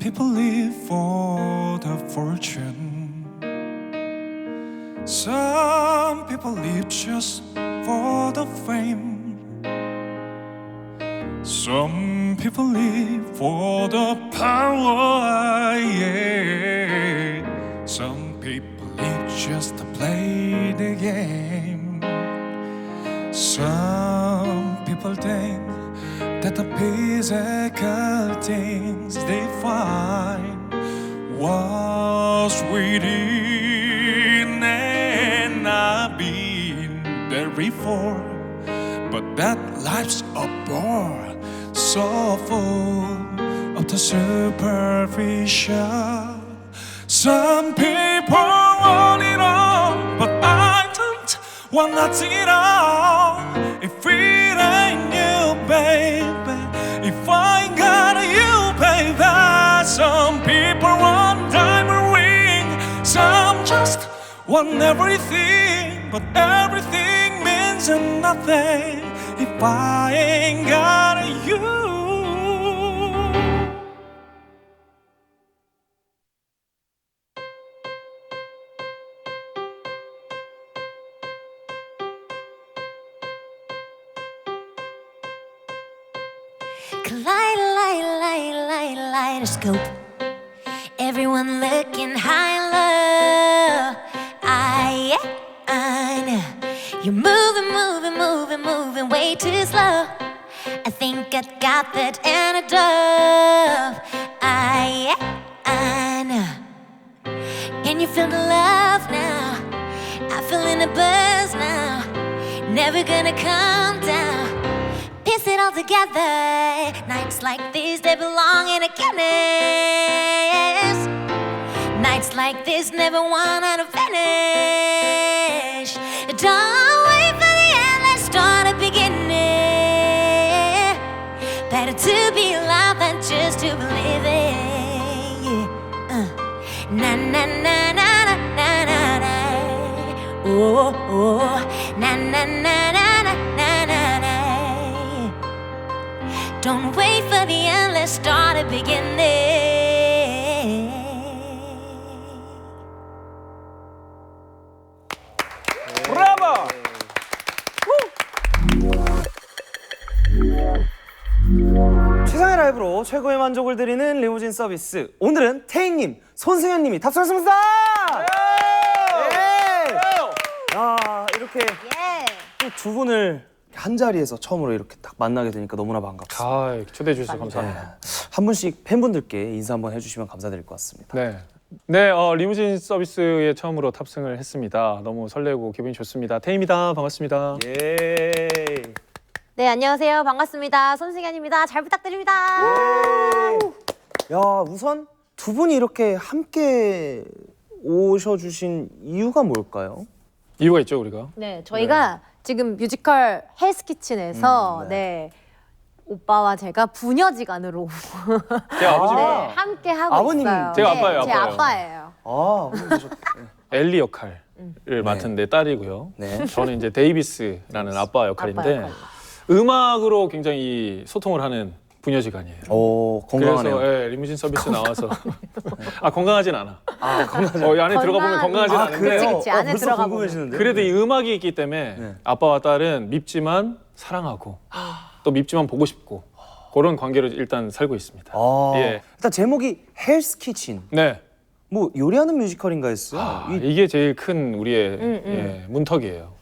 people live for the fortune. Some people live just for the fame. Some people live for the power, yeah. Some people live just to play the game. Some people think that the physical things they find was within, and I've been there before. But that life's a bore, so full of the superficial. Some people want it all, but I don't want nothing at all. If it ain't you, baby, if I ain't got you, baby. Some people want diamond ring, some just want everything, but everything means nothing if I ain't got you. Kaleidoscope. Everyone looking high and low. I know you're moving way too slow. I think I got that antidote. I know. Can you feel the love now? I'm feeling the buzz now. Never gonna come down. Piece it all together. Nights like these, they belong in a Guinness. Nights like this never want to finish. Don't wait for the end, let's start a beginning. Better to be alive than just to believe it. Na na na na na na na na. Oh oh. Na na na na na na na na. Don't wait for the end, let's start a beginning. 브라보! 최상의 라이브로 최고의 만족을 드리는 리무진 서비스. 오늘은 태희님, 손승현님이 탑승했습니다. 예! 아, 이렇게 또 두 분을 한 자리에서 처음으로 이렇게 딱 만나게 되니까 너무나 반갑습니다. 아, 초대해 주셔서 감사합니다. 네. 한 분씩 팬분들께 인사 한번 해주시면 감사드릴 것 같습니다. 네, 리무진 서비스에 처음으로 탑승을 했습니다. 너무 설레고 기분이 좋습니다. 태희입니다. 반갑습니다. 예. 네, 안녕하세요. 반갑습니다. 손승현입니다. 잘 부탁드립니다. 야, 우선 두 분이 이렇게 함께 오셔주신 이유가 뭘까요? 이유가 있죠, 우리가. 네, 저희가 지금 뮤지컬 헬스키친에서 네, 오빠와 제가 부녀지간으로 제 아버지가 네, 함께 하고 아버님이 있어요. 제가 네, 아빠예요, 제 아빠예요. 아빠예요. 아, 엘리 역할을 맡은 내 딸이고요. 네. 저는 이제 데이비스라는 아빠 역할인데 아빠 역할이요. 음악으로 굉장히 소통을 하는 부녀지간이에요. 오, 건강하네요. 그래서 리무진 서비스 나와서 건강하진 않아. 아, 건강하죠. 이 안에 들어가 보면 건강하진 않은데 그래요? 그치, 안에 벌써 들어가 보면. 궁금해지는데. 그래도 이 음악이 있기 때문에 네. 아빠와 딸은 밉지만 사랑하고 또 밉지만 보고 싶고 그런 관계로 일단 살고 있습니다. 아, 예. 일단 제목이 헬스 키친. 네. 뭐 요리하는 뮤지컬인가 했어요. 이게 제일 큰 우리의 예, 문턱이에요.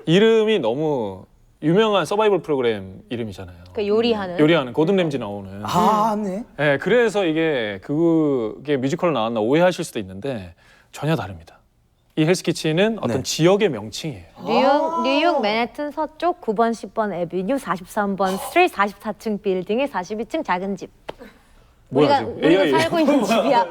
이름이 너무 유명한 서바이벌 프로그램 이름이잖아요. 그 요리하는. 요리하는 고든 램지 나오는. 네. 네, 그래서 이게 그게 뮤지컬로 나왔나 오해하실 수도 있는데 전혀 다릅니다. 이 헬스키친은 어떤 네. 지역의 명칭이에요. 뉴욕 맨해튼 서쪽 9번 10번 에비뉴 43번 스트리트 44층 빌딩의 42층 작은 집. 뭐야, 우리가 지금? 살고 있는 집이야.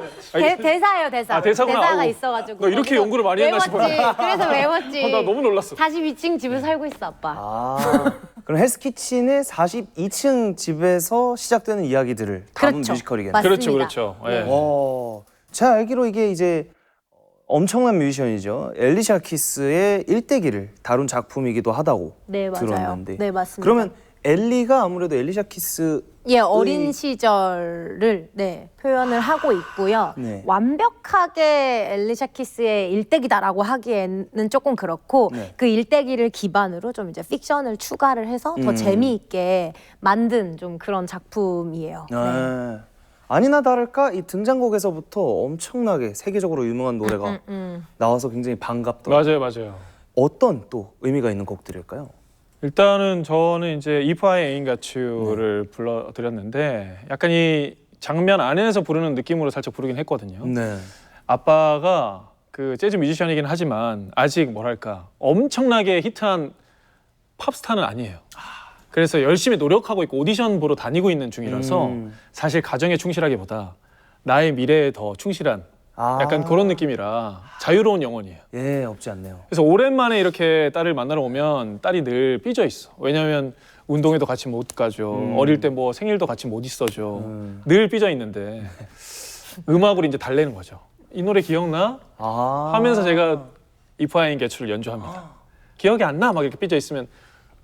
대사예요, 대사. 아, 대사구나. 대사가 어우, 있어가지고. 너 이렇게 거기서 연구를 많이 했나 외웠지. 싶어요. 그래서 외웠지. 나 너무 놀랐어. 42층 집에 살고 있어, 아빠. 아, 그럼 헬스 키친의 42층 집에서 시작되는 이야기들을 담은 그렇죠. 뮤지컬이겠네요. 맞습니다. 그렇죠. 예. 제가 알기로 이게 이제 엄청난 뮤지션이죠. 엘리샤 키스의 일대기를 다룬 작품이기도 하다고 네, 맞아요. 들었는데. 네, 맞습니다. 그러면 엘리가 아무래도 엘리샤 키스 예, 어린 시절을 네, 표현을 하고 있고요. 네. 완벽하게 엘리샤 키스의 일대기다라고 하기에는 조금 그렇고 네. 그 일대기를 기반으로 좀 이제 픽션을 추가를 해서 더 재미있게 만든 좀 그런 작품이에요. 네. 아니나 다를까 이 등장곡에서부터 엄청나게 세계적으로 유명한 노래가 나와서 굉장히 반갑더라고요. 맞아요. 어떤 또 의미가 있는 곡들일까요? 일단은 저는 이제 If I Ain't Got You를 불러드렸는데 약간 이 장면 안에서 부르는 느낌으로 살짝 부르긴 했거든요. 네. 아빠가 그 재즈 뮤지션이긴 하지만 아직 뭐랄까 엄청나게 히트한 팝스타는 아니에요. 그래서 열심히 노력하고 있고 오디션 보러 다니고 있는 중이라서 사실 가정에 충실하기보다 나의 미래에 더 충실한 약간 그런 느낌이라 자유로운 영혼이에요. 예, 없지 않네요. 그래서 오랜만에 이렇게 딸을 만나러 오면 딸이 늘 삐져 있어. 왜냐면 운동회도 같이 못 가죠. 어릴 때 뭐 생일도 같이 못 있어줘. 늘 삐져 있는데 음악으로 이제 달래는 거죠. 이 노래 기억나? 하면서 제가 If I Ain't Got You를 연주합니다. 기억이 안 나? 막 이렇게 삐져 있으면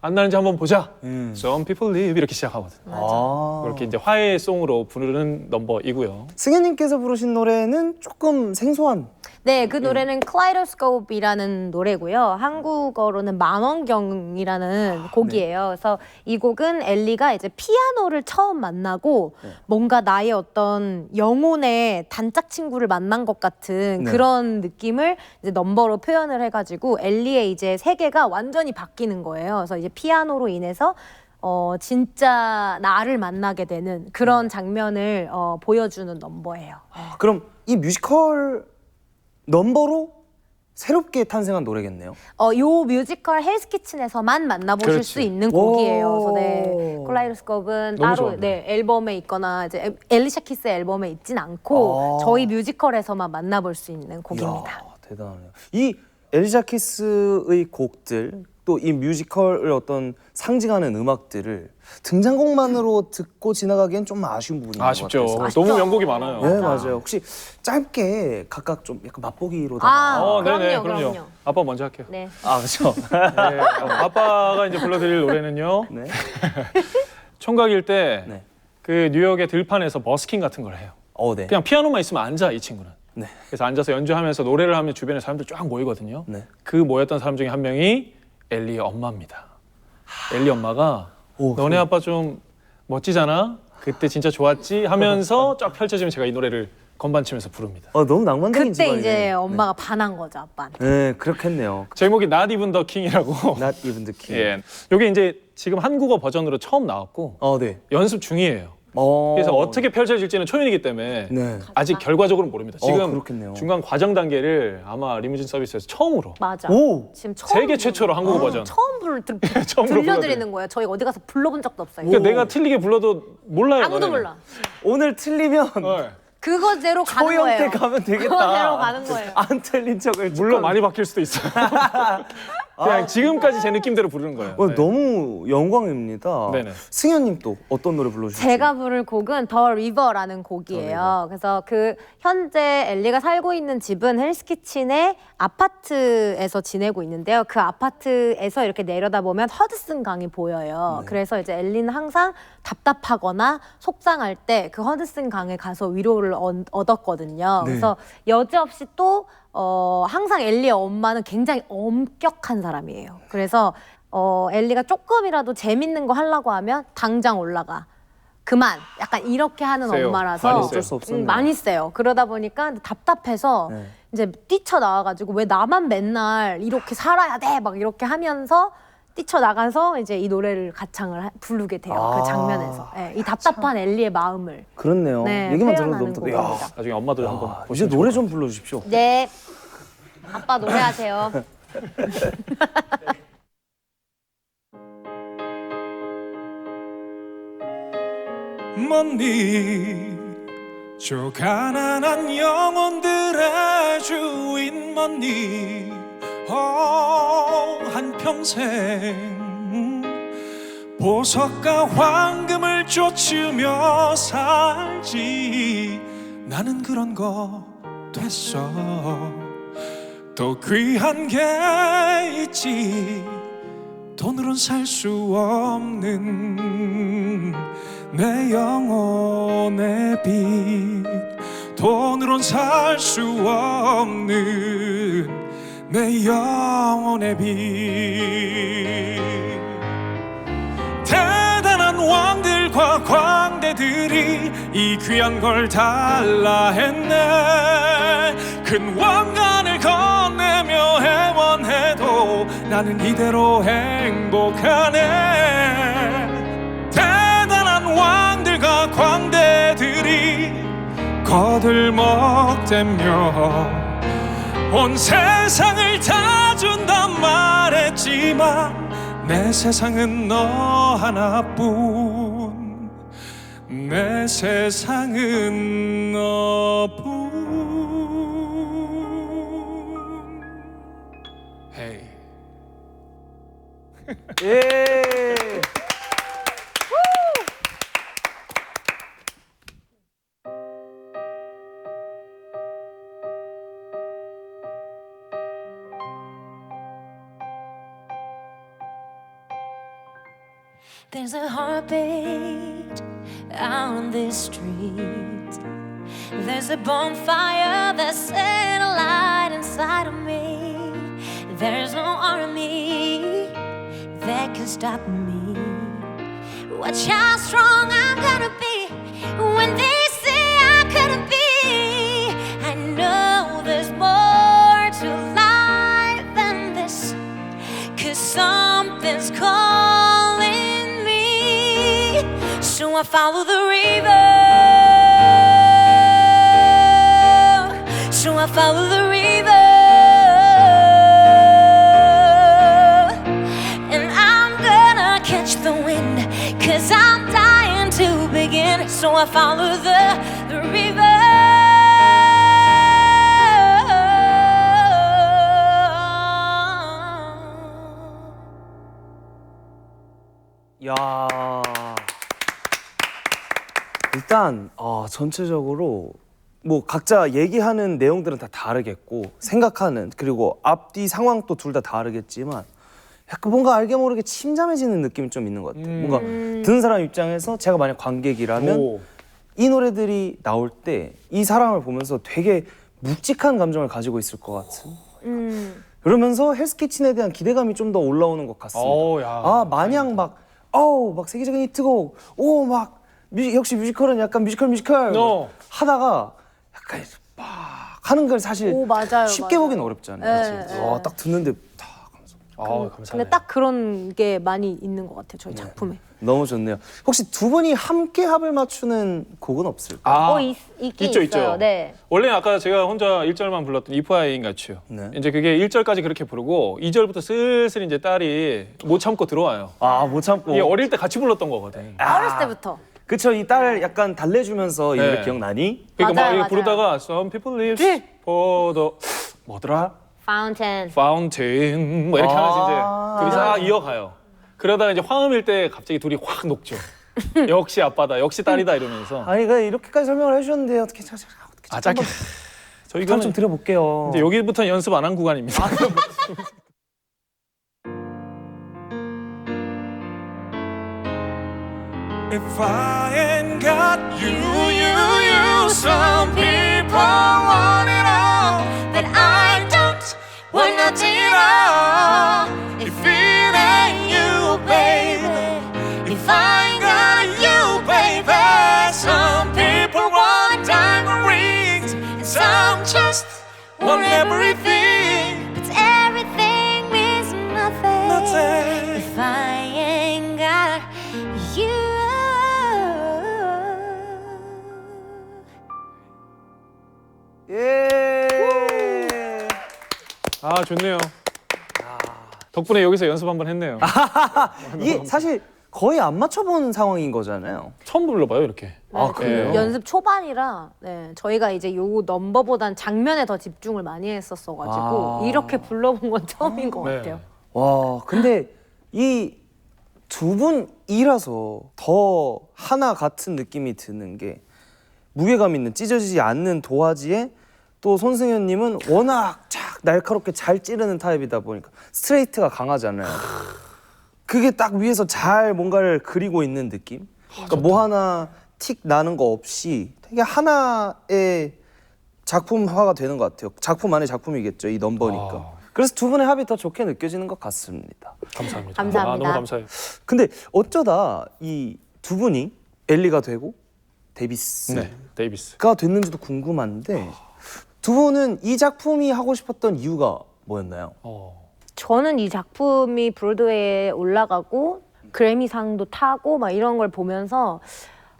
안 나는지 한번 보자. Some people live 이렇게 시작하거든요. 그렇게 이제 화해송으로 부르는 넘버이고요. 승현님께서 부르신 노래는 조금 생소한. 네, 그 노래는 Kaleidoscope이라는 노래고요. 한국어로는 망원경이라는 곡이에요. 그래서 이 곡은 엘리가 이제 피아노를 처음 만나고 뭔가 나의 어떤 영혼의 단짝 친구를 만난 것 같은 그런 느낌을 이제 넘버로 표현을 해가지고 엘리의 이제 세계가 완전히 바뀌는 거예요. 그래서 이제 피아노로 인해서 진짜 나를 만나게 되는 그런 장면을 보여주는 넘버예요. 그럼 이 뮤지컬 넘버로 새롭게 탄생한 노래겠네요. 요 뮤지컬 헬스 키친에서만 만나보실 그렇지. 수 있는 곡이에요. 그래서 오. 네, 콜라이도스컵은 너무 따로 좋아요. 네, 앨범에 있거나 이제 엘리샤 키스 앨범에 있진 않고 저희 뮤지컬에서만 만나볼 수 있는 곡입니다. 이야, 대단하네요. 이 엘리샤 키스의 곡들 또 이 뮤지컬을 어떤 상징하는 음악들을 등장곡만으로 듣고 지나가기엔 좀 아쉬운 부분인 것 아쉽죠. 같아서. 너무 명곡이 많아요. 네, 맞아요. 혹시 짧게 각각 좀 약간 맛보기로다가. 네네, 그럼요. 아빠 먼저 할게요. 네. 그렇죠. 네, 아빠가 이제 불러드릴 노래는요. 네. 총각일 때 네. 그 뉴욕의 들판에서 버스킹 같은 걸 해요. 네. 그냥 피아노만 있으면 앉아 이 친구는. 네. 그래서 앉아서 연주하면서 노래를 하면 주변에 사람들 쫙 모이거든요. 네. 그 모였던 사람 중에 한 명이 엘리의 엄마입니다. 엘리 엄마가 너네 아빠 좀 멋지잖아. 그때 진짜 좋았지 하면서 쫙 펼쳐지면 제가 이 노래를 건반 치면서 부릅니다. 너무 낭만적인 그때 집안이네. 이제 엄마가 반한 거죠, 아빠한테. 네, 그렇겠네요. 제목이 Not Even the King이라고. Not even the king. 예. 이게 이제 지금 한국어 버전으로 처음 나왔고 네. 연습 중이에요. 그래서 어떻게 펼쳐질지는 초연이기 때문에 네. 아직 결과적으로는 모릅니다. 지금 그렇겠네요. 중간 과정 단계를 아마 리무진 서비스에서 처음으로 맞아. 오! 지금 처음 세계 최초로 한국어 버전. 처음 처음으로 들려드리는 거예요. 저희 어디 가서 불러본 적도 없어요. 그러니까 내가 틀리게 불러도 몰라요. 아무도 너네는. 몰라. 오늘 틀리면 네. 그거대로 가는 초연태 거예요. 가면 되겠다. 그거대로 가는 거예요. 안 틀린 척을. 물론 많이 바뀔 수도 있어요. 그냥 지금까지 제 느낌대로 부르는 거예요. 네. 너무 영광입니다. 네네. 승현님 또 어떤 노래 불러주실지. 제가 부를 곡은 더 리버라는 곡이에요. 그래서 그 현재 엘리가 살고 있는 집은 헬스키친의 아파트에서 지내고 있는데요. 그 아파트에서 이렇게 내려다보면 허드슨 강이 보여요. 그래서 이제 엘리는 항상 답답하거나 속상할 때 그 허드슨 강에 가서 위로를 얻었거든요. 그래서 여지없이 또 항상 엘리의 엄마는 굉장히 엄격한 사람이에요. 그래서 엘리가 조금이라도 재밌는 거 하려고 하면 당장 올라가. 그만. 약간 이렇게 하는 세요. 엄마라서 많이 세요. 어쩔 수 없었네요. 많이 세요. 그러다 보니까 답답해서 이제 뛰쳐나와가지고 왜 나만 맨날 이렇게 살아야 돼? 막 이렇게 하면서 뛰쳐나가서 이제 이 노래를 가창을 부르게 돼요. 그 장면에서. 네, 이 답답한 엘리의 마음을. 그렇네요. 네, 얘기만 표현하는 들어도 너무. 곡입니다. 나중에 엄마도 한번 이제 보시면 노래 좋을 좀 불러주십시오. 네. 아빠 노래하세요. 먼니 저 가난한 영혼들의 주인 먼니 한평생 보석과 황금을 쫓으며 살지 나는 그런 거 됐어 더 귀한 게 있지 돈으론 살 수 없는 내 영혼의 빛 돈으론 살 수 없는 내 영혼의 빛 대단한 왕들과 광대들이 이 귀한 걸 달라 했네 큰 왕관을 건네며 애원해도 나는 이대로 행복하네 대단한 왕들과 광대들이 거들먹대며 온 세상을 다 준단 말했지만 내 세상은 너 하나뿐 내 세상은 너뿐 헤이 예. There's a heartbeat out on this street. There's a bonfire that's set alight inside of me. There's no army that can stop me. Watch how strong I'm gonna be when they say I couldn't be. I know there's more to life than this, 'cause something's calling me. So I follow the river. So I follow the river. And I'm gonna catch the wind, 'cause I'm dying to begin. So I follow the river. 야. 일단 전체적으로 뭐 각자 얘기하는 내용들은 다 다르겠고 생각하는 그리고 앞뒤 상황도 둘 다 다르겠지만 약간 뭔가 알게 모르게 침잠해지는 느낌이 좀 있는 것 같아요. 뭔가 듣는 사람 입장에서 제가 만약 관객이라면 오. 이 노래들이 나올 때 이 사람을 보면서 되게 묵직한 감정을 가지고 있을 것 같은 그러면서 헬스키친에 대한 기대감이 좀 더 올라오는 것 같습니다. 야. 마냥 막 세계적인 히트곡 막 역시 뮤지컬은 약간 뮤지컬 No. 하다가 약간 막 하는 걸 사실 오, 맞아요, 쉽게 맞아요. 보기는 어렵잖아요. 네, 그치? 네. 딱 듣는데 다 감사합니다. 근데 딱 그런 게 많이 있는 것 같아요, 저희 작품에. 너무 좋네요. 혹시 두 분이 함께 합을 맞추는 곡은 없을까요? 있긴 있죠, 있어요. 있죠. 네. 원래 아까 제가 혼자 1절만 불렀던 If I Ain't Got You. 네. 이제 그게 1절까지 그렇게 부르고 2절부터 슬슬 이제 딸이 못 참고 들어와요. 못 참고. 이게 어릴 때 같이 불렀던 거거든. 어렸을 때부터. 그쵸, 이 딸 약간 달래주면서 이 노래 네. 기억나니? 그러니까 맞아요, 막 이거 맞아요. 부르다가 Some people live for the 뭐더라? Fountain. Fountain 뭐 이렇게 하면서 이제 둘이 싹 네. 이어가요. 그러다가 이제 화음일 때 갑자기 둘이 확 녹죠. 역시 아빠다, 역시 딸이다 이러면서. 아니 이렇게까지 설명을 해주셨는데 어떻게 짧게. 저 이건 이거는 좀 드려볼게요. 이제 여기부터 연습 안 한 구간입니다. If I ain't got you, some people want it all, But I don't want nothing at all. if it ain't you, baby. If I ain't got you, baby. Some people want diamond rings, and some just want everything. But everything means nothing. Nothing. If I ain't got you. 예. 아 좋네요. 덕분에 여기서 연습 한번 했네요. 이게 사실 거의 안 맞춰본 상황인 거잖아요. 처음 불러봐요 이렇게. 그래요? 네. 연습 초반이라 저희가 이제 요 넘버보단 장면에 더 집중을 많이 했었어가지고 이렇게 불러본 건 처음인 것 네. 같아요. 와, 근데 이 두 분이라서 더 하나 같은 느낌이 드는 게 무게감 있는 찢어지지 않는 도화지에 또 손승연님은 워낙 날카롭게 잘 찌르는 타입이다 보니까 스트레이트가 강하잖아요. 그게 딱 위에서 잘 뭔가를 그리고 있는 느낌. 그러니까 뭐 하나 틱 나는 거 없이 되게 하나의 작품화가 되는 것 같아요. 작품 안에 작품이겠죠, 이 넘버니까. 그래서 두 분의 합이 더 좋게 느껴지는 것 같습니다. 감사합니다. 감사합니다. 아, 너무 감사해요. 근데 어쩌다 이 두 분이 엘리가 되고 데이비스가 네, 데이비스. 됐는지도 궁금한데 두 분은 이 작품이 하고 싶었던 이유가 뭐였나요? 저는 이 작품이 브로드웨이에 올라가고 그래미상도 타고 막 이런 걸 보면서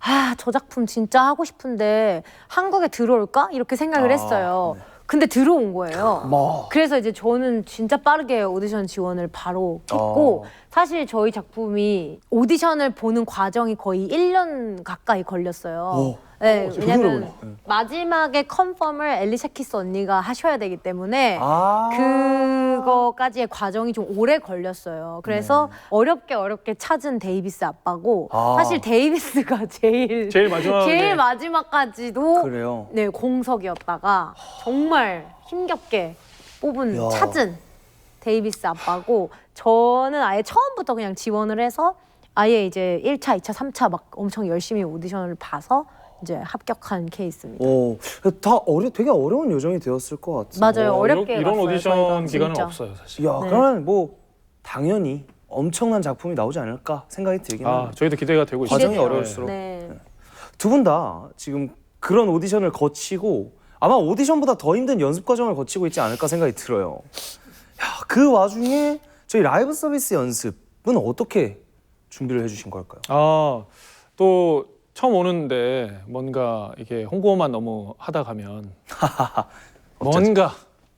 아, 저 작품 진짜 하고 싶은데 한국에 들어올까? 이렇게 생각을 했어요. 근데 들어온 거예요. 그래서 이제 저는 진짜 빠르게 오디션 지원을 바로 했고 사실 저희 작품이 오디션을 보는 과정이 거의 1년 가까이 걸렸어요. 네, 왜냐면 마지막에 컨펌을 엘리 샤키스 언니가 하셔야 되기 때문에 그거까지의 과정이 좀 오래 걸렸어요. 그래서 어렵게 찾은 데이비스 아빠고 사실 데이비스가 제일 마지막까지도 그래요? 네, 공석이었다가 정말 힘겹게 뽑은 찾은 데이비스 아빠고 저는 아예 처음부터 그냥 지원을 해서 아예 이제 1차, 2차, 3차 막 엄청 열심히 오디션을 봐서 이제 합격한 케이스입니다. 되게 어려운 요정이 되었을 것 같아요. 맞아요. 어렵게 이런 갔어요, 오디션 저희가, 기간은 진짜. 없어요, 사실. 야, 그러면 뭐 당연히 엄청난 작품이 나오지 않을까 생각이 들긴 합니다. 저희도 기대가 되고 있어요. 과정이 기대돼요. 어려울수록. 네. 두 분 다 지금 그런 오디션을 거치고 아마 오디션보다 더 힘든 연습 과정을 거치고 있지 않을까 생각이 들어요. 야, 그 와중에 저희 라이브 서비스 연습은 어떻게 준비를 해주신 걸까요? 또 처음 오는데 뭔가 이게 홍보만 너무 하다 가면 뭔가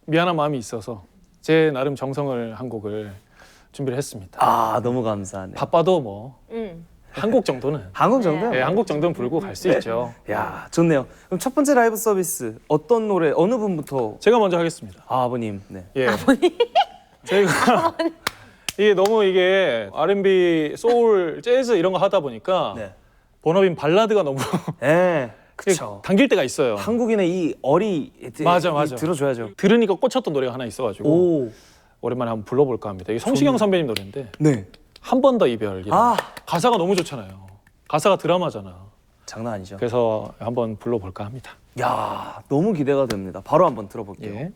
미안한 마음이 있어서 제 나름 정성을 한 곡을 준비를 했습니다. 너무 감사하네. 바빠도 뭐 한 곡 정도는 한국 정도요? 한 곡 정도는 부르고 갈 수 있죠. 야, 좋네요. 그럼 첫 번째 라이브 서비스 어떤 노래 어느 분부터? 제가 먼저 하겠습니다. 아버님. 네. 예. 제가 이게 너무 이게 R&B, 소울, 재즈 이런 거 하다 보니까 네. 본업인 발라드가 너무 네. 그렇죠. 당길 때가 있어요. 한국인의 이 어리 맞아. 들어줘야죠. 들으니까 꽂혔던 노래가 하나 있어가지고 오. 오랜만에 한번 불러볼까 합니다. 이게 성시경 선배님 노래인데 네. 한 번 더 이별. 아. 가사가 너무 좋잖아요. 가사가 드라마잖아. 장난 아니죠. 그래서 한번 불러볼까 합니다. 야, 너무 기대가 됩니다. 바로 한번 들어볼게요. 예.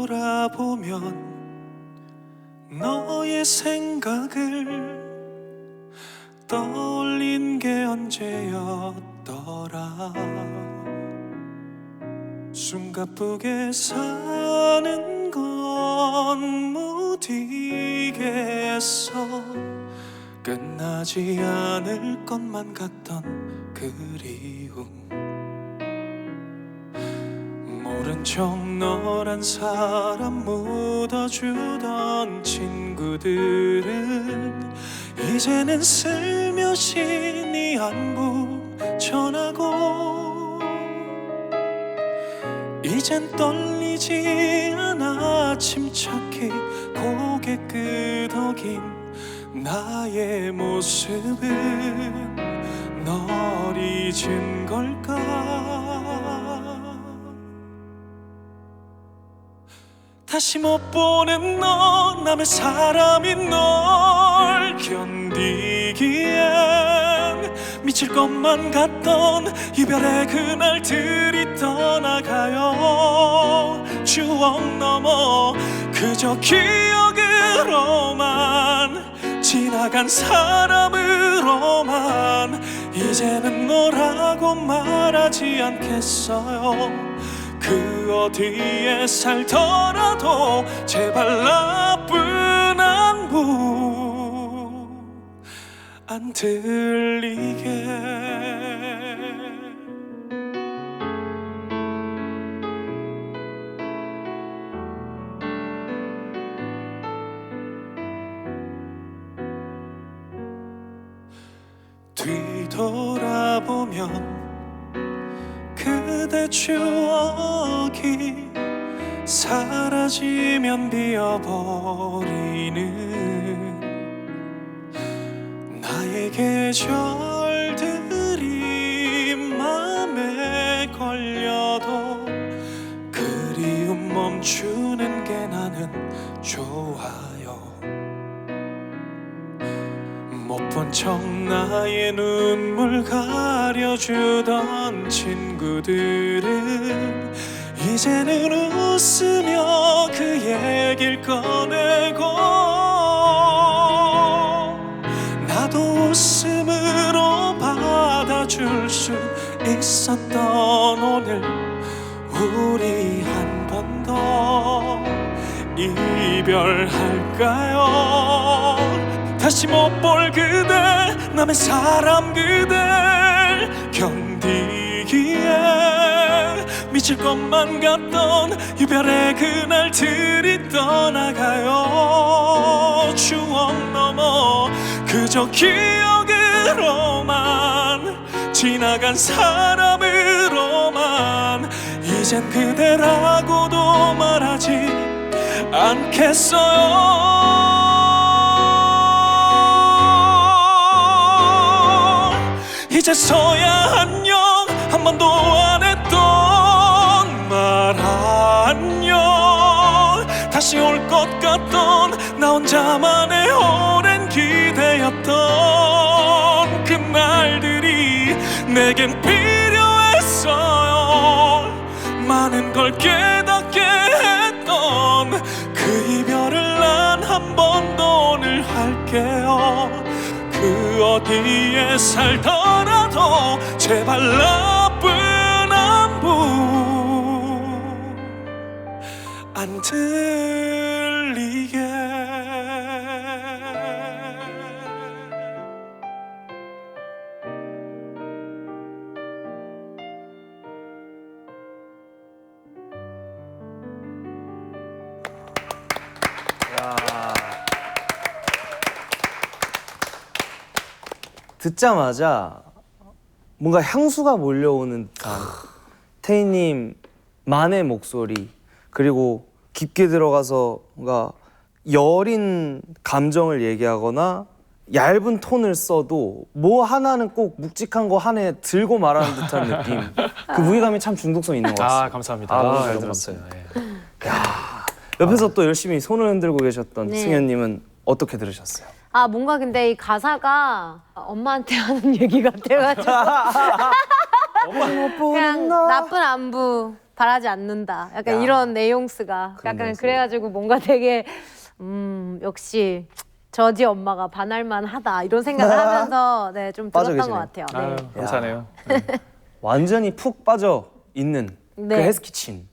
뒤돌아보면 너의 생각을 떠올린 게 언제였더라. 숨가쁘게 사는 건 무디겠어. 끝나지 않을 것만 같던 그리움. 모른 척 너란 사람 묻어주던 친구들은 이제는 슬며시 네 안부 전하고 이젠 떨리지 않아 침착히 고개 끄덕인 나의 모습은 널 잊은 걸까. 다시 못 보는 너 남의 사람인 널 견디기엔 미칠 것만 같던 이별의 그날들이 떠나가요. 추억 넘어 그저 기억으로만 지나간 사람으로만 이제는 너라고 말하지 않겠어요. 그 어디에 살더라도 제발 나쁜 안부 안 들리게. 뒤돌아보면 그대 추억이 사라지면 비어버리는 나의 계절들이 맘에 걸려도 그리움 멈추는 게 나는 좋아요. 못 본 척 나의 눈물 가려주던 친구들은 이제는 웃으며 그 얘길 꺼내고 나도 웃음으로 받아줄 수 있었던 오늘 우리 한 번 더 이별할까요? 다시 못 볼 그대 남의 사람 그댈 견디기에 미칠 것만 같던 이별의 그날들이 떠나가요. 추억 넘어 그저 기억으로만 지나간 사람으로만 이젠 그대라고도 말하지 않겠어요. 이제서야 안녕 한 번도 안 했던 말 안녕 다시 올 것 같던 나 혼자만의 오랜 기대였던 그날들이 내겐 필요했어요. 많은 걸 깨닫게 했던 그 이별을 난 한 번 더 오늘 할게요. 그 어디에 살더라도 제발 나쁜 안부 안 들리게. 듣자마자 뭔가 향수가 몰려오는 듯한 태희님만의 목소리, 그리고 깊게 들어가서 뭔가 여린 감정을 얘기하거나 얇은 톤을 써도 뭐 하나는 꼭 묵직한 거 하나에 들고 말하는 듯한 느낌. 그 무게감이 참 중독성 있는 것 같습니다. 아 감사합니다. 아, 너무 잘 너무 들었어요. 고맙습니다. 옆에서 또 열심히 손을 흔들고 계셨던 네. 승현님은 어떻게 들으셨어요? 아 뭔가 근데 이 가사가 엄마한테 하는 얘기 같아가지고 그냥 나쁜 안부 바라지 않는다. 약간 이런 뉘앙스가 약간 뉘앙스. 그래가지고 뭔가 되게 역시 저지 엄마가 반할만 하다 이런 생각을 하면서 네, 좀 빠져 들었던 것 계시네요. 같아요. 아유, 네. 감사하네요. 완전히 푹 빠져 있는 그 네. 헬스키친.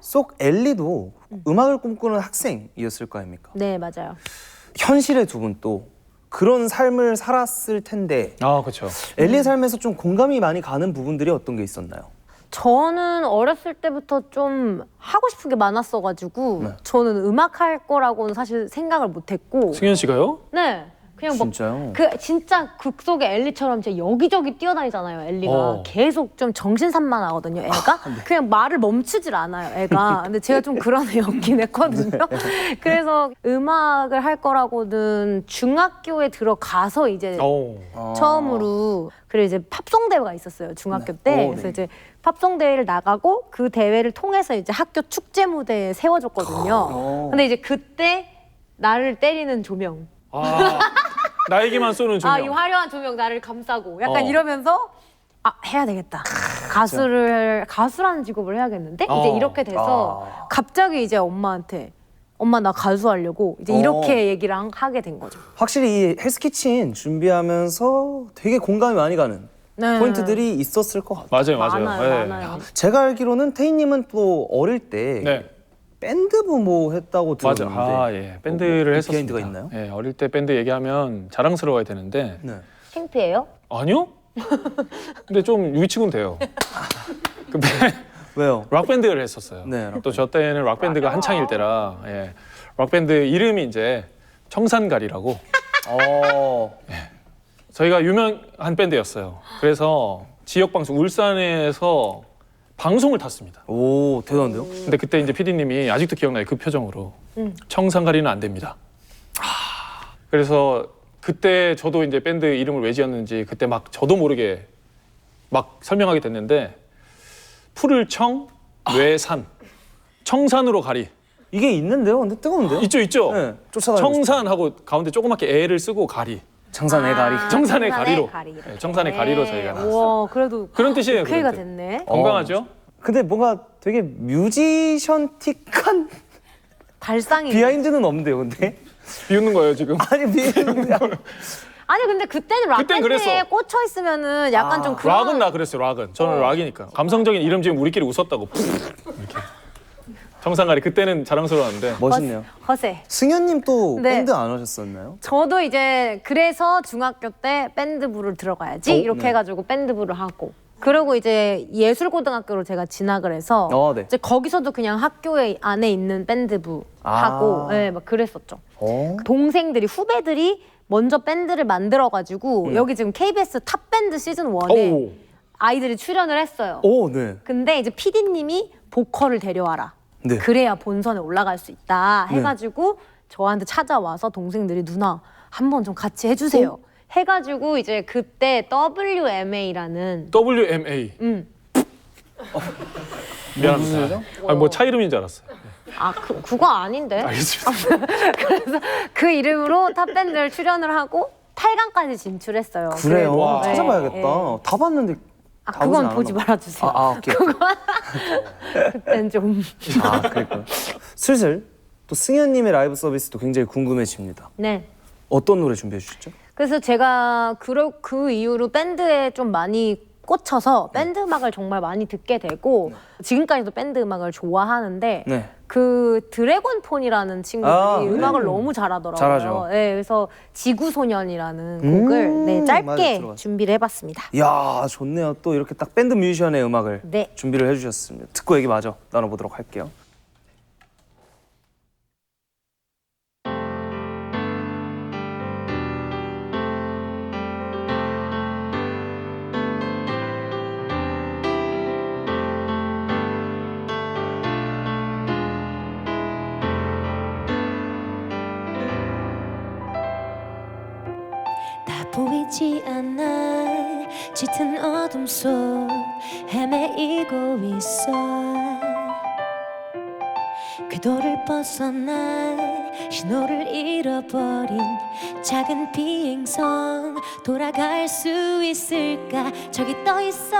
속 엘리도 음악을 꿈꾸는 학생이었을 거 아닙니까? 네 맞아요. 현실의 두 분 또 그런 삶을 살았을 텐데 아 그렇죠. 엘리의 삶에서 좀 공감이 많이 가는 부분들이 어떤 게 있었나요? 저는 어렸을 때부터 좀 하고 싶은 게 많았어가지고 네. 저는 음악 할 거라고는 사실 생각을 못했고 승현 씨가요? 네 그냥 막 진짜요? 그 진짜 극 속의 엘리처럼 진짜 여기저기 뛰어다니잖아요. 엘리가 어. 계속 좀 정신산만하거든요. 애가 그냥 말을 멈추질 않아요. 애가 근데 제가 좀 그런 애였긴 했거든요. 그래서 음악을 할 거라고는 중학교에 들어가서 이제 처음으로 그리고 이제 팝송 대회가 있었어요. 중학교 때 오, 그래서 네. 이제 팝송 대회를 나가고 그 대회를 통해서 이제 학교 축제 무대에 세워줬거든요. 근데 이제 그때 나를 때리는 조명. 아 나에게만 쏘는 조명. 아, 이 화려한 조명 나를 감싸고 약간 어. 이러면서 아, 해야 되겠다. 가수라는 직업을 해야겠는데? 이제 이렇게 돼서 갑자기 이제 엄마한테 엄마 나 가수 하려고 이제 이렇게 얘기를 하게 된 거죠. 확실히 이 헬스키친 준비하면서 되게 공감이 많이 가는 네. 포인트들이 있었을 것 같아요. 맞아요. 많아요, 네. 많아요. 제가 알기로는 태희님은 또 어릴 때 네. 밴드부 뭐 했다고 맞아. 들었는데 아 예. 밴드를 했었습니다. 비하인드가 있나요? 예. 어릴 때 밴드 얘기하면 자랑스러워야 되는데 네. 창피해요? 아니요? 근데 좀 위축은 돼요. 그 왜요? 락 밴드를 했었어요. 네, 락 또 저 때는 락 밴드가 한창일 때라 예. 락 밴드 이름이 이제 청산가리라고 저희가 유명한 밴드였어요. 그래서 지역 방송 울산에서 방송을 탔습니다. 오 대단한데요? 근데 그때 이제 PD님이 아직도 기억나요. 그 표정으로 청산가리는 안 됩니다. 그래서 그때 저도 이제 밴드 이름을 왜 지었는지 그때 막 저도 모르게 막 설명하게 됐는데 푸를 청, 외산, 청산으로 가리. 이게 있는데요? 근데 뜨거운데요? 있죠. 네, 쫓아다니고 청산하고 가운데 조그맣게 애를 쓰고 가리. 장산의 가리. 청산의 가리로. 가리로. 네, 청산의 가리로 저희가 나왔어요. 와, 그래도 그런 뜻이에요. 오케이가 그런 뜻. 됐네. 건강하죠? 근데 뭔가 되게 뮤지션틱한 발상이. 비하인드는 없는데요, 근데? 비웃는 거예요 지금. 아니 비하인드. 아니 근데 그때는 락 그땐 밴드에 그랬어. 꽂혀 있으면은 약간 좀 그런. 락은 나 그랬어요. 락은 저는 락이니까 감성적인 이름 지금 우리끼리 웃었다고. 이렇게. 청산가리 그때는 자랑스러웠는데. 멋있네요. 허세. 승현님 또 네. 밴드 안 하셨었나요? 저도 이제 그래서 중학교 때 밴드부를 들어가야지 이렇게 네. 해가지고 밴드부를 하고 그리고 이제 예술고등학교로 제가 진학을 해서 네. 이제 거기서도 그냥 학교에 안에 있는 밴드부 아. 하고 네, 막 그랬었죠. 어. 동생들이 후배들이 먼저 밴드를 만들어가지고 여기 지금 KBS 탑 밴드 시즌 1에 오. 아이들이 출연을 했어요. 오, 네. 근데 이제 PD님이 보컬을 데려와라. 네. 그래야 본선에 올라갈 수 있다 해가지고 저한테 찾아와서 동생들이 누나 한번 좀 같이 해주세요. 해가지고 이제 그때 WMA라는 WMA. 미안합니다. 아니, 뭐 차 이름인 줄 알았어요. 그거 아닌데. 알겠습니다. 그래서 그 이름으로 탑밴드를 출연을 하고 8강까지 진출했어요. 그래요. 와. 찾아봐야겠다. 네. 다 봤는데. 다 그건 보진 보지 않았나 말아주세요. 오케이. 그땐 좀. 그랬구나. 슬슬 또 승현님의 라이브 서비스도 굉장히 궁금해집니다. 네. 어떤 노래 준비해 주셨죠? 그래서 제가 그 이후로 밴드에 좀 많이 꽂혀서 밴드 음악을 정말 많이 듣게 되고 지금까지도 밴드 음악을 좋아하는데 네. 그 드래곤폰이라는 친구들이 네. 음악을 너무 잘하더라고요. 잘하죠. 네, 그래서 지구소년이라는 곡을 네, 맞아요, 짧게 들어봤어요. 준비를 해봤습니다. 이야 좋네요. 또 이렇게 딱 밴드 뮤지션의 음악을 네. 준비를 해주셨습니다. 듣고 얘기 마저 나눠보도록 할게요. 다 보이지 않아 짙은 어둠 속 헤매이고 있어 궤도를 벗어나 신호를 잃어버린 작은 비행선 돌아갈 수 있을까 저기 떠 있어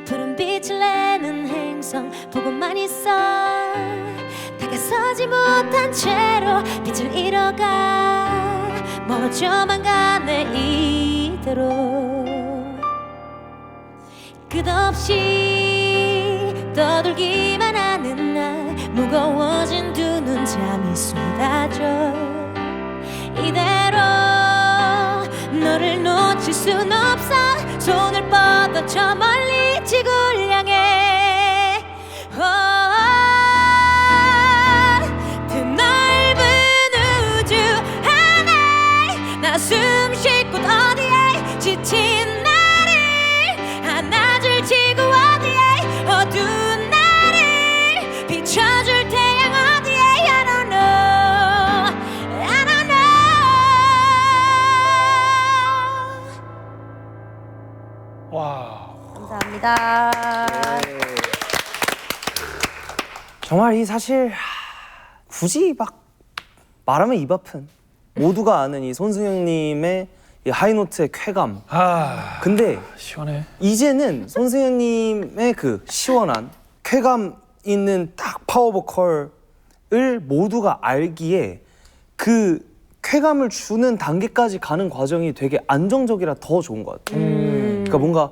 푸른 빛을 내는 행성 보고만 있어 다가서지 못한 채로 빛을 잃어가 멀어져만 가네 이대로 끝없이 떠돌기만 하는 날 무거워진 두 눈 잠이 쏟아져 이대로 너를 놓칠 순 없어 손을 뻗어 저 멀리 지구를 향해 그 넓은 우주 안에 나 숨 쉴 곳 어디에 지친 나를 안아줄 지구 어디에 어두운 나를 비춰줄 태양 어디에 I don't know I don't know 와. 감사합니다. 정말 이 사실 굳이 막 말하면 입 아픈 모두가 아는 이 손승영님의 이 하이노트의 쾌감. 근데 시원해. 이제는 손승영님의 그 시원한 쾌감 있는 딱 파워 보컬을 모두가 알기에 그 쾌감을 주는 단계까지 가는 과정이 되게 안정적이라 더 좋은 것 같아요. 그러니까 뭔가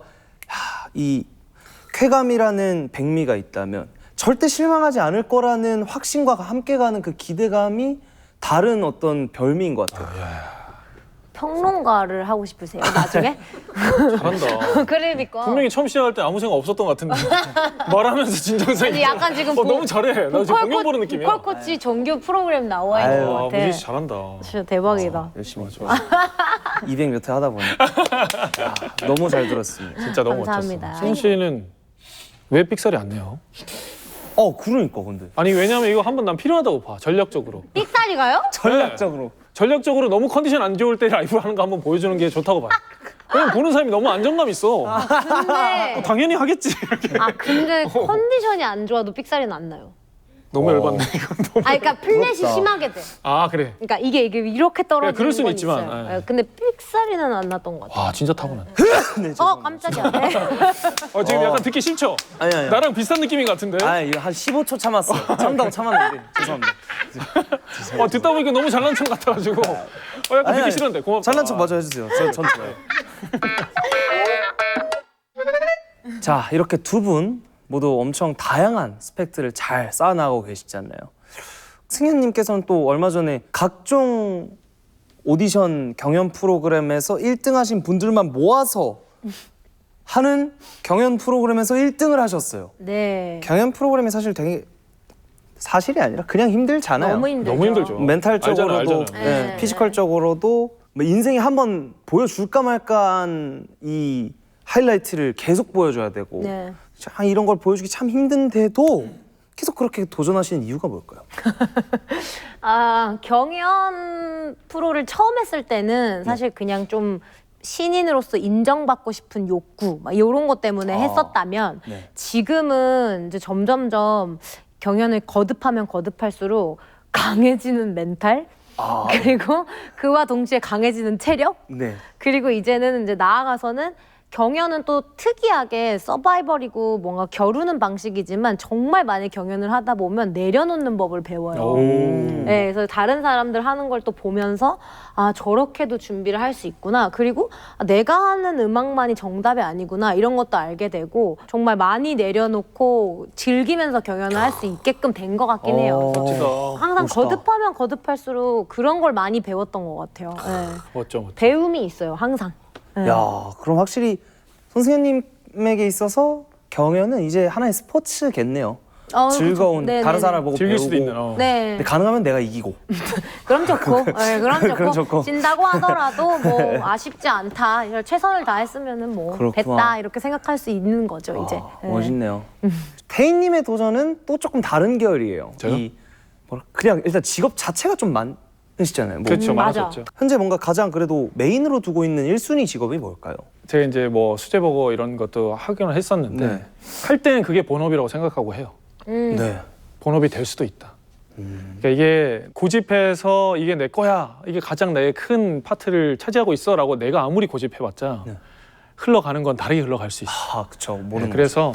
이 쾌감이라는 백미가 있다면 절대 실망하지 않을 거라는 확신과 함께 가는 그 기대감이 다른 어떤 별미인 것 같아요. 평론가를 하고 싶으세요 나중에? 잘한다. 그러니까. 분명히 처음 시작할 때 아무 생각 없었던 것 같은데 말하면서 진정성이. 아니, 약간 지금 너무 잘해. 나 지금 공연 보는 느낌이야. 보컬 코치 정규 프로그램 나와 있는 아유, 것 와, 같아. 무진 씨 잘한다. 진짜 대박이다. 열심히 200 몇 회 하다 보니 너무 잘 들었습니다. 진짜 너무 감사합니다. 멋졌어. 승 씨는 왜 삑사리 안 내요? 그러니까 근데 아니 왜냐면 이거 한번 난 필요하다고 봐. 전략적으로. 삑사리가요? 전략적으로 전략적으로 너무 컨디션 안 좋을 때 라이브를 하는 거 한번 보여주는 게 좋다고 봐요. 왜냐면 보는 사람이 너무 안정감 있어. 근데 당연히 하겠지. 이렇게. 근데 컨디션이 안 좋아도 삑사리는 안 나요. 너무 열받네 이건 너무. 그러니까 플랫이 부럽다. 심하게 돼. 아 그래. 그러니까 이게 이렇게 떨어지는 그럴 수는 건 있지만, 있어요. 예. 근데 삑사리는 안 났던 것 같아요. 와 진짜 타고난. 깜짝이야. 네. 지금 약간 듣기 싫죠? 아니. 나랑 비슷한 느낌인 것 같은데. 이거 한 15초 참았어요. 참다고 참았는데 죄송합니다. 듣다 보니까 너무 잘난 척 같아가지고. 약간 듣기 싫은데 고맙다. 잘난 척 마저 해주세요. 전 좋아요. 자, 이렇게 두 분 모두 엄청 다양한 스펙트를 잘 쌓아나가고 계시잖아요. 승현님께서는 또 얼마 전에 각종 오디션 경연 프로그램에서 1등 하신 분들만 모아서 하는 경연 프로그램에서 1등을 하셨어요. 네. 경연 프로그램이 사실 되게 사실이 아니라 그냥 힘들잖아요. 너무 힘들죠. 너무 힘들죠. 멘탈적으로도, 알잖아요. 네. 피지컬적으로도 뭐 인생에 한번 보여줄까 말까한 이 하이라이트를 계속 보여줘야 되고 네. 참 이런 걸 보여주기 참 힘든데도 계속 그렇게 도전하시는 이유가 뭘까요? 경연 프로를 처음 했을 때는 사실 그냥 좀 신인으로서 인정받고 싶은 욕구 막 이런 것 때문에 했었다면 네. 지금은 이제 점점점 경연을 거듭하면 거듭할수록 강해지는 멘탈 그리고 그와 동시에 강해지는 체력 네. 그리고 이제는 이제 나아가서는 경연은 또 특이하게 서바이벌이고 뭔가 겨루는 방식이지만 정말 많이 경연을 하다 보면 내려놓는 법을 배워요. 네, 그래서 다른 사람들 하는 걸 또 보면서 저렇게도 준비를 할 수 있구나. 그리고 내가 하는 음악만이 정답이 아니구나. 이런 것도 알게 되고 정말 많이 내려놓고 즐기면서 경연을 할 수 있게끔 된 것 같긴 해요. 그래서 멋지다. 항상 멋있다. 거듭하면 거듭할수록 그런 걸 많이 배웠던 것 같아요. 네. 멋져. 배움이 있어요, 항상. 네. 야, 그럼 확실히 손승현님에게 있어서 경연은 이제 하나의 스포츠겠네요. 즐거운 그렇죠. 다른 사람을 보고 즐길 배우고. 수도 있는. 네. 근데 가능하면 내가 이기고. 그럼 좋고, 네, 그럼 좋고. 그럼 좋고. 진다고 하더라도 뭐 아쉽지 않다. 최선을 다했으면은 뭐 그렇구나. 됐다 이렇게 생각할 수 있는 거죠 이제. 네. 멋있네요. 태희님의 도전은 또 조금 다른 계열이에요. 저요? 그냥 일단 직업 자체가 좀 많으시잖아요. 뭐 그렇죠. 맞아. 많았었죠. 현재 뭔가 가장 그래도 메인으로 두고 있는 1순위 직업이 뭘까요? 제가 이제 뭐 수제버거 이런 것도 하기는 했었는데 네. 할 때는 그게 본업이라고 생각하고 해요. 네. 본업이 될 수도 있다. 그러니까 이게 고집해서 이게 내 거야. 이게 가장 내 큰 파트를 차지하고 있어라고 내가 아무리 고집해봤자 네. 흘러가는 건 다르게 흘러갈 수 있어. 그쵸. 모르는 그래서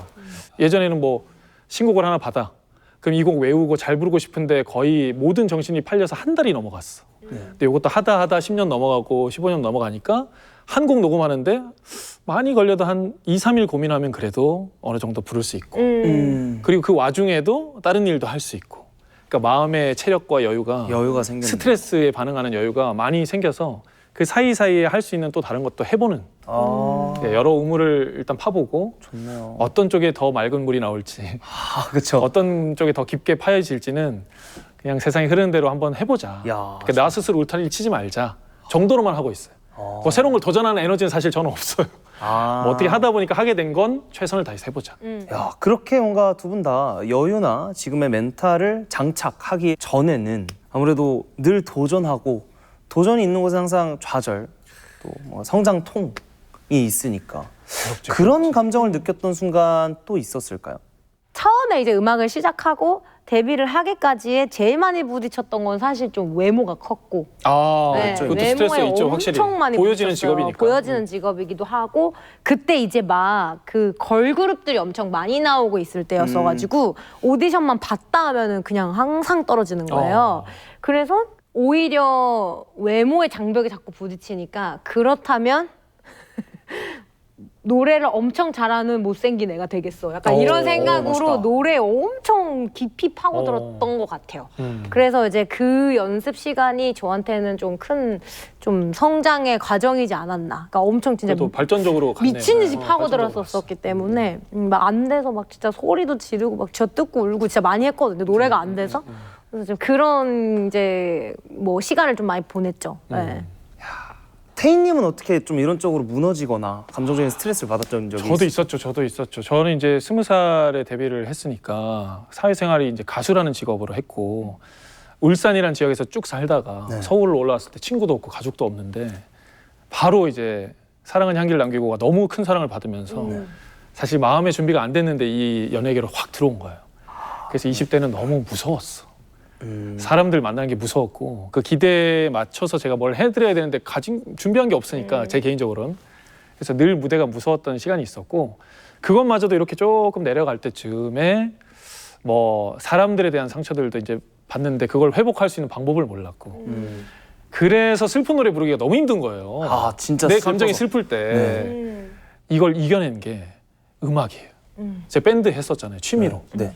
예전에는 뭐 신곡을 하나 받아. 그럼 이 곡 외우고 잘 부르고 싶은데 거의 모든 정신이 팔려서 한 달이 넘어갔어. 근데 이것도 하다 10년 넘어가고 15년 넘어가니까 한 곡 녹음하는데 많이 걸려도 한 2, 3일 고민하면 그래도 어느 정도 부를 수 있고 그리고 그 와중에도 다른 일도 할 수 있고 그러니까 마음의 체력과 여유가 생겼네. 스트레스에 반응하는 여유가 많이 생겨서 그 사이사이에 할 수 있는 또 다른 것도 해보는 여러 우물을 일단 파보고 좋네요. 어떤 쪽에 더 맑은 물이 나올지 그렇죠. 어떤 쪽에 더 깊게 파여질지는 그냥 세상이 흐르는 대로 한번 해보자. 야, 그러니까 나 스스로 울타리를 치지 말자 정도로만 하고 있어요. 뭐 새로운 걸 도전하는 에너지는 사실 저는 없어요. 뭐 어떻게 하다 보니까 하게 된 건 최선을 다해서 해보자. 야, 그렇게 뭔가 두 분 다 여유나 지금의 멘탈을 장착하기 전에는 아무래도 늘 도전하고 도전이 있는 곳에 항상 좌절, 또 뭐 성장통이 있으니까 그런 감정을 느꼈던 순간 또 있었을까요? 처음에 이제 음악을 시작하고 데뷔를 하기까지에 제일 많이 부딪혔던 건 사실 좀 외모가 컸고 네, 그것도 스트레스 있죠, 확실히. 엄청 많이 보여지는 부딪혔어요. 직업이니까. 보여지는 직업이기도 하고 그때 이제 막 그 걸그룹들이 엄청 많이 나오고 있을 때였어가지고 오디션만 봤다 하면은 그냥 항상 떨어지는 거예요. 그래서 오히려 외모의 장벽에 자꾸 부딪히니까 그렇다면 노래를 엄청 잘하는 못생긴 애가 되겠어. 약간 이런 생각으로 멋있다. 노래에 엄청 깊이 파고들었던 것 같아요. 그래서 이제 그 연습 시간이 저한테는 좀 큰 좀 성장의 과정이지 않았나. 그러니까 엄청 진짜 그래도 발전적으로 갔네요. 미친 듯이 발전적으로 파고들었었기 때문에 막 안 돼서 막 진짜 소리도 지르고 막 쥐어뜯고 울고 진짜 많이 했거든요. 노래가 안 돼서. 그래서 좀 그런 이제 뭐 시간을 좀 많이 보냈죠. 네. 태희님은 어떻게 좀 이런 쪽으로 무너지거나 감정적인 스트레스를 받았던 적이 저도 있었죠. 저도 있었죠. 저는 이제 20살에 데뷔를 했으니까 사회생활이 이제 가수라는 직업으로 했고 울산이라는 지역에서 쭉 살다가 네. 서울로 올라왔을 때 친구도 없고 가족도 없는데 바로 이제 사랑은 향기를 남기고가 너무 큰 사랑을 받으면서 사실 마음의 준비가 안 됐는데 이 연예계로 확 들어온 거예요. 그래서 20대는 너무 무서웠어. 사람들 만나는 게 무서웠고 그 기대에 맞춰서 제가 뭘 해드려야 되는데 준비한 게 없으니까 제 개인적으로는 그래서 늘 무대가 무서웠던 시간이 있었고 그것마저도 이렇게 조금 내려갈 때쯤에 뭐 사람들에 대한 상처들도 이제 받는데 그걸 회복할 수 있는 방법을 몰랐고 그래서 슬픈 노래 부르기가 너무 힘든 거예요. 아 진짜 내 슬퍼서. 감정이 슬플 때 네. 이걸 이겨낸 게 음악이에요. 제가 밴드 했었잖아요. 취미로. 네.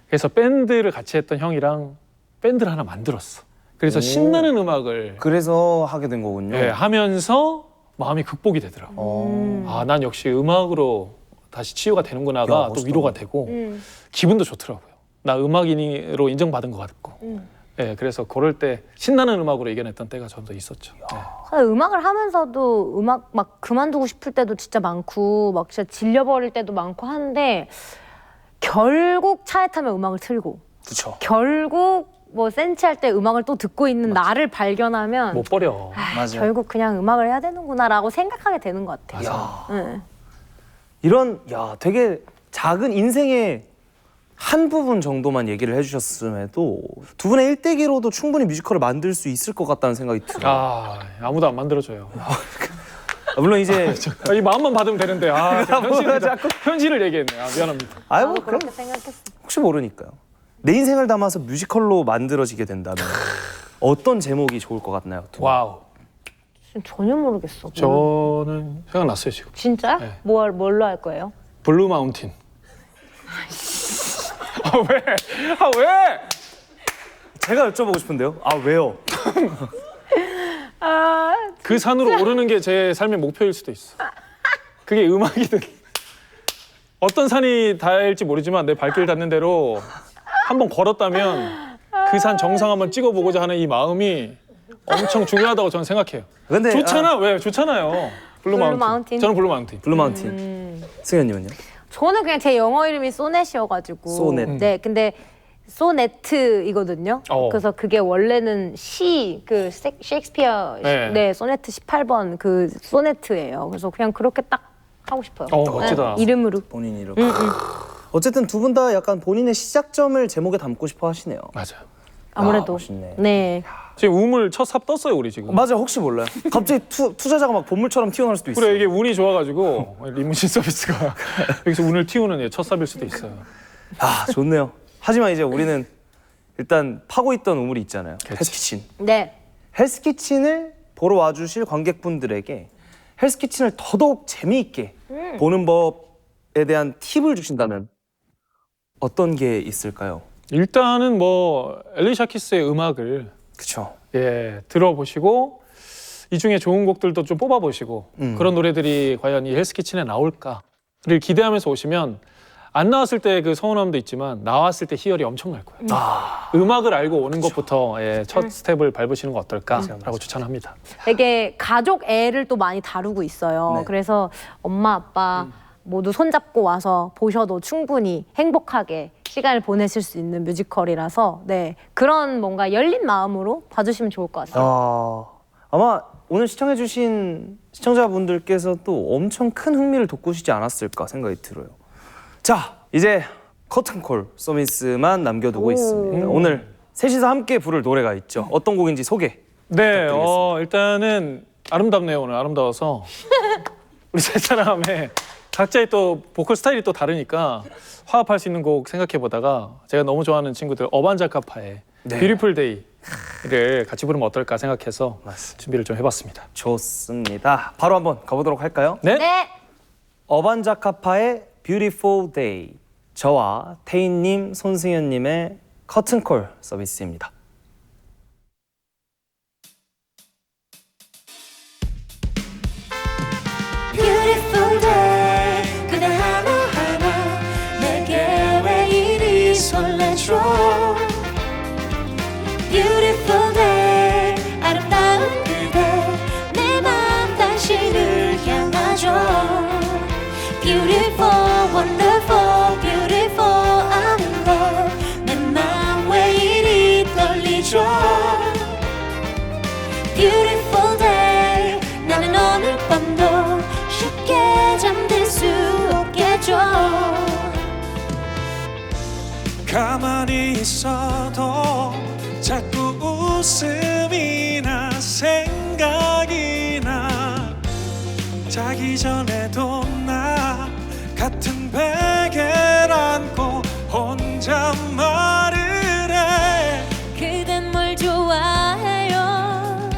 그래서 밴드를 같이 했던 형이랑 밴드를 하나 만들었어. 그래서 신나는 음악을 그래서 하게 된 거군요. 예, 하면서 마음이 극복이 되더라고. 아, 난 역시 음악으로 다시 치유가 되는구나가 야, 또 멋있다. 위로가 되고 기분도 좋더라고요. 나 음악인으로 인정받은 것 같고. 예, 그래서 그럴 때 신나는 음악으로 이겨냈던 때가 저도 있었죠. 예. 사실 음악을 하면서도 음악 막 그만두고 싶을 때도 진짜 많고 막 진짜 질려버릴 때도 많고 하는데 결국 차에 타면 음악을 틀고 그렇죠. 결국 뭐 센치할 때 음악을 또 듣고 있는 나를 발견하면 못 버려. 맞아요. 결국 그냥 음악을 해야 되는구나라고 생각하게 되는 것 같아요. 야, 응. 이런 되게 작은 인생의 한 부분 정도만 얘기를 해주셨음에도 두 분의 일대기로도 충분히 뮤지컬을 만들 수 있을 것 같다는 생각이 들어요. 아, 아무도 안 만들어줘요. 물론 이제 이 마음만 받으면 되는데 제가 현실을 얘기했네. 미안합니다. 아유 나도 그럼 그렇게 생각했어. 혹시 모르니까요. 내 인생을 담아서 뮤지컬로 만들어지게 된다면 어떤 제목이 좋을 것 같나요? 두 분? 와우. 지금 전혀 모르겠어. 저는 생각났어요 지금. 진짜? 네. 뭘로 할 거예요? 블루 마운틴. 아 왜? 아 왜? 제가 여쭤보고 싶은데요. 아 왜요? 그 산으로 오르는 게 제 삶의 목표일 수도 있어. 그게 음악이든 어떤 산이 닿을지 모르지만 내 발길 닿는 대로 한번 걸었다면 그 산 정상 한번 찍어보고자 하는 이 마음이 엄청 중요하다고 저는 생각해요. 근데 좋잖아. 왜? 좋잖아요. 블루 마운틴. 마운틴. 저는 블루 마운틴. 블루 마운틴. 승현님은요? 저는 그냥 제 영어 이름이 소넷이어가지고. 소넷. 네, 근데 소네트이거든요. 그래서 그게 원래는 그 셰익스피어 네. 소네트 18번 그 소네트예요. 그래서 그냥 그렇게 딱 하고 싶어요. 멋지다. 네, 이름으로. 본인 이름. 어쨌든 두 분 다 약간 본인의 시작점을 제목에 담고 싶어 하시네요. 맞아요. 아무래도. 멋있네. 네. 지금 우물 첫 삽 떴어요 우리 지금. 맞아, 혹시 몰라요. 갑자기 투자자가 막 보물처럼 튀어나올 수도 있어요. 그래 이게 운이 좋아가지고 리무진 서비스가 여기서 운을 틔우는 첫 삽일 수도 있어요. 아 좋네요. 하지만 이제 우리는 일단 파고 있던 우물이 있잖아요. 헬스키친. 네. 헬스키친을 보러 와주실 관객분들에게 헬스키친을 더더욱 재미있게 보는 법에 대한 팁을 주신다면 어떤 게 있을까요? 일단은 뭐 엘리샤 키스의 음악을 그렇죠. 들어보시고 이 중에 좋은 곡들도 좀 뽑아보시고 그런 노래들이 과연 이 헬스키친에 나올까를 기대하면서 오시면 안 나왔을 때 그 서운함도 있지만 나왔을 때 희열이 엄청날 거예요. 음악을 알고 오는 것부터 첫 스텝을 밟으시는 거 어떨까라고 추천합니다. 되게 가족 애를 또 많이 다루고 있어요. 네. 그래서 엄마 아빠 모두 손잡고 와서 보셔도 충분히 행복하게 시간을 보내실 수 있는 뮤지컬이라서 네, 그런 뭔가 열린 마음으로 봐주시면 좋을 것 같아요. 아마 오늘 시청해주신 시청자분들께서도 엄청 큰 흥미를 돋구시지 않았을까 생각이 들어요. 자, 이제 커튼콜 서비스만 남겨두고 있습니다. 오늘 셋이서 함께 부를 노래가 있죠. 어떤 곡인지 소개. 네, 일단은 아름답네요. 오늘 아름다워서 우리 세 사람의 각자의 또 보컬 스타일이 또 다르니까 화합할 수 있는 곡 생각해 보다가 제가 너무 좋아하는 친구들 어반자카파의 뷰티풀 데이를 같이 부르면 어떨까 생각해서 준비를 좀 해봤습니다. 좋습니다. 바로 한번 가보도록 할까요? 네. 네. 어반자카파의 Beautiful Day. 저와 태인님, 손승현님의 커튼콜 서비스입니다. Beautiful day 그대 하나하나 내게 왜 이리 설레죠 Beautiful day 아름다운 그대 내 맘 떨리죠. Beautiful day 나는 오늘 밤도 쉽게 잠들 수 없겠죠. 가만히 있어도 자꾸 웃음이 나 생각이 나. 자기 전에도 나 같은 베개를 안고 혼자 말을 해. 그댄 뭘 좋아해요?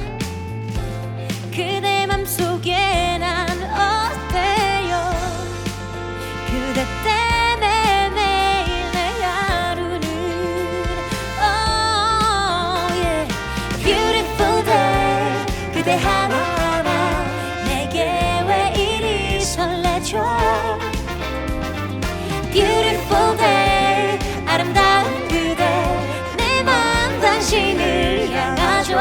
그대 맘속에 난 어때요? 그대 때문에 매일 내 하루는 Oh yeah Beautiful day 그대 하나하나 내게 왜 이리 설레죠. Beautiful day 아름다운 그대 내 맘 당신을 향하죠.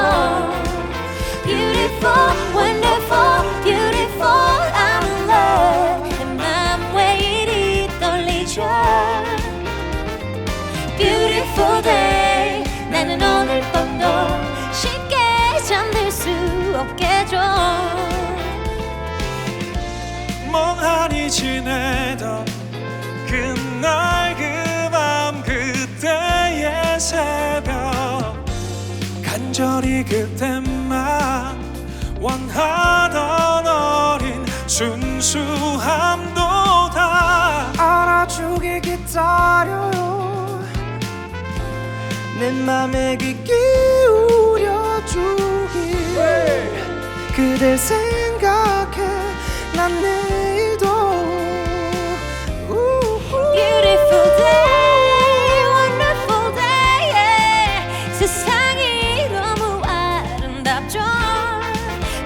Beautiful, wonderful, beautiful I'm in love 내 맘 왜 이리 떨리죠. Beautiful day 나는 오늘 밤도 쉽게 잠들 수 없겠죠. 멍하니 지내던 그날 그 밤 그때의 새벽 간절히 그때만 원하던 어린 순수함도 다 알아주길 기다려요. 내 맘에 귀 기울여주길. 그댈 생각해 난 내일도 Beautiful day, wonderful day yeah. 세상이 너무 아름답죠.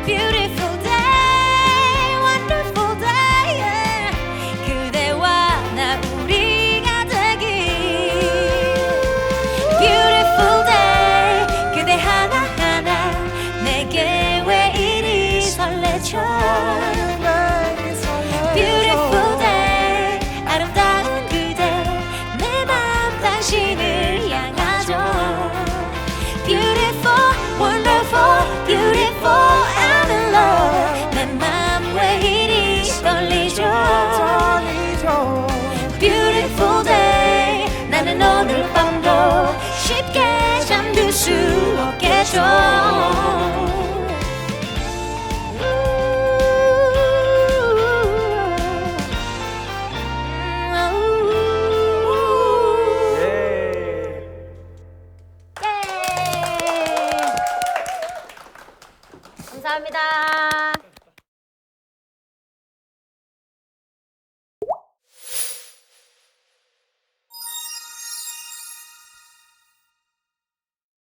Beautiful day, wonderful day yeah. 그대와 나 우리가 되길. Beautiful day 그대 하나하나 내게 왜 이리 설레죠. Beautiful day 아름다운 그대 내 맘 당신을 향하죠. Beautiful, wonderful, beautiful I'm in love 내 맘 왜 이리 떨리죠. Beautiful day 나는 오늘 밤도 쉽게 잠들 수 없겠죠. 감사합니다.